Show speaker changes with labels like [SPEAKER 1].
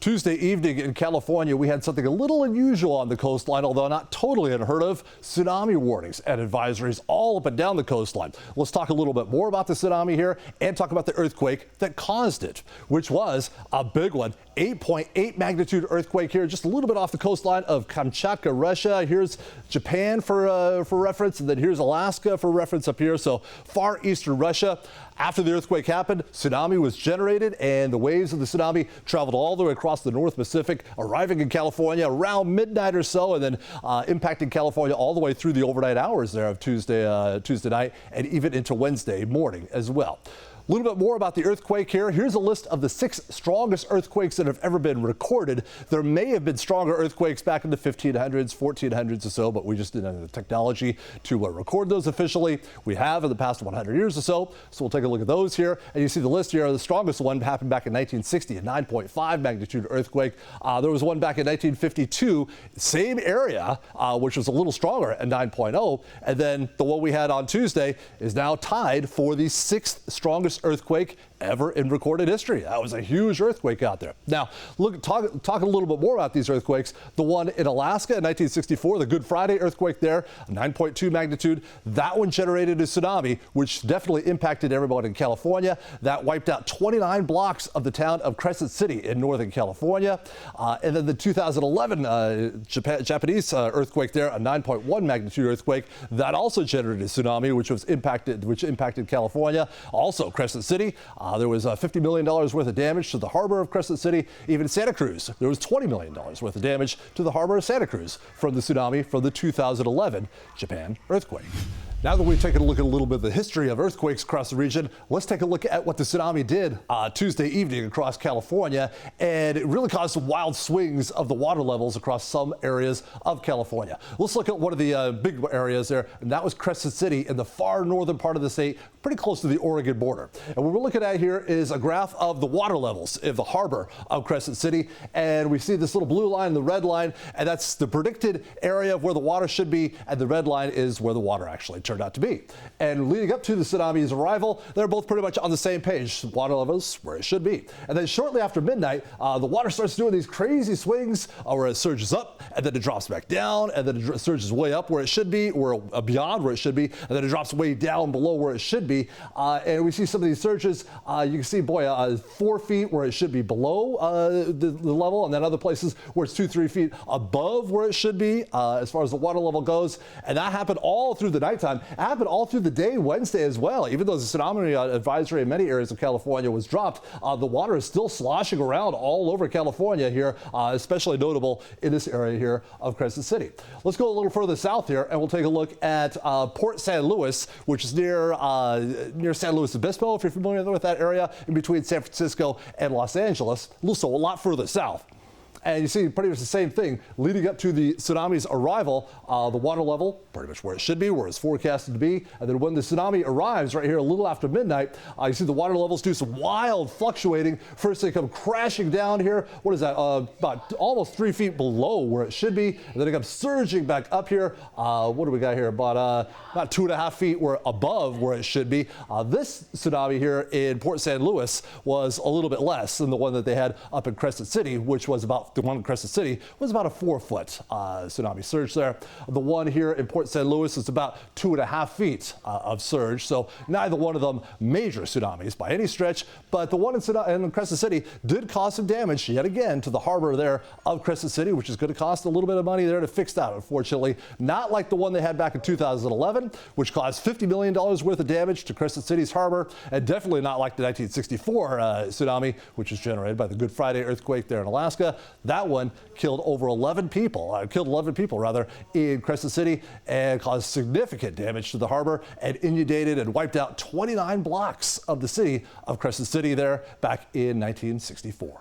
[SPEAKER 1] Tuesday evening in California, we had something a little unusual on the coastline, although not totally unheard of. Tsunami warnings and advisories all up and down the coastline. Let's talk a little bit more about the tsunami here and talk about the earthquake that caused it, which was a big one. 8.8 magnitude earthquake here, just a little bit off the coastline of Kamchatka, Russia. Here's Japan for reference, and then here's Alaska for reference up here. So far eastern Russia. After the earthquake happened, tsunami was generated, and the waves of the tsunami traveled all the way across the North Pacific, arriving in California around midnight or so, and then impacting California all the way through the overnight hours there of Tuesday night and even into Wednesday morning as well. A little bit more about the earthquake here. Here's a list of the 6 strongest earthquakes that have ever been recorded. There may have been stronger earthquakes back in the 1500s, 1400s or so, but we just didn't have the technology to record those officially. We have in the past 100 years or so. So we'll take a look at those here. And you see the list here. The strongest one happened back in 1960, a 9.5 magnitude earthquake. There was one back in 1952, same area, which was a little stronger at 9.0. And then the one we had on Tuesday is now tied for the 6th strongest earthquake ever in recorded history. That was a huge earthquake out there. Now, talk a little bit more about these earthquakes. The one in Alaska in 1964, the Good Friday earthquake there, 9.2 magnitude. That one generated a tsunami, which definitely impacted everyone in California. That wiped out 29 blocks of the town of Crescent City in Northern California. And then the 2011 Japanese earthquake there, a 9.1 magnitude earthquake, that also generated a tsunami, which impacted California. Also, Crescent City. There was $50 million worth of damage to the harbor of Crescent City. Even in Santa Cruz, there was $20 million worth of damage to the harbor of Santa Cruz from the tsunami from the 2011 Japan earthquake. Now that we've taken a look at a little bit of the history of earthquakes across the region, let's take a look at what the tsunami did Tuesday evening across California. And it really caused some wild swings of the water levels across some areas of California. Let's look at one of the big areas there, and that was Crescent City in the far northern part of the state, pretty close to the Oregon border. And what we're looking at here is a graph of the water levels in the harbor of Crescent City. And we see this little blue line, the red line, and that's the predicted area of where the water should be. And the red line is where the water actually turned out to be. And leading up to the tsunami's arrival, they're both pretty much on the same page. Water levels where it should be. And then shortly after midnight, the water starts doing these crazy swings where it surges up and then it drops back down, and then it surges way up where it should be, or beyond where it should be, and then it drops way down below where it should be. And we see some of these surges. You can see, 4 feet where it should be below the level, and then other places where it's 2-3 feet above where it should be as far as the water level goes. And that happened all through the nighttime. It happened all through the day Wednesday as well. Even though the tsunami advisory in many areas of California was dropped, the water is still sloshing around all over California here, especially notable in this area here of Crescent City. Let's go a little further south here, and we'll take a look at Port San Luis, which is near San Luis Obispo, if you're familiar with that area, in between San Francisco and Los Angeles, so a lot further south. And you see pretty much the same thing leading up to the tsunami's arrival. The water level pretty much where it should be, where it's forecasted to be. And then when the tsunami arrives right here a little after midnight, you see the water levels do some wild fluctuating. First they come crashing down here. What is that? About almost 3 feet below where it should be. And then it comes surging back up here. What do we got here? About 2.5 feet above where it should be. This tsunami here in Port San Luis was a little bit less than the one that they had up in Crescent City, which was the one in Crescent City was about a 4-foot tsunami surge there. The one here in Port San Luis is about 2.5 feet of surge. So neither one of them major tsunamis by any stretch, but the one in Crescent City did cause some damage yet again to the harbor there of Crescent City, which is going to cost a little bit of money there to fix that, unfortunately. Not like the one they had back in 2011, which caused $50 million worth of damage to Crescent City's harbor, and definitely not like the 1964 tsunami, which was generated by the Good Friday earthquake there in Alaska. That one killed 11 people in Crescent City and caused significant damage to the harbor and inundated and wiped out 29 blocks of the city of Crescent City there back in 1964.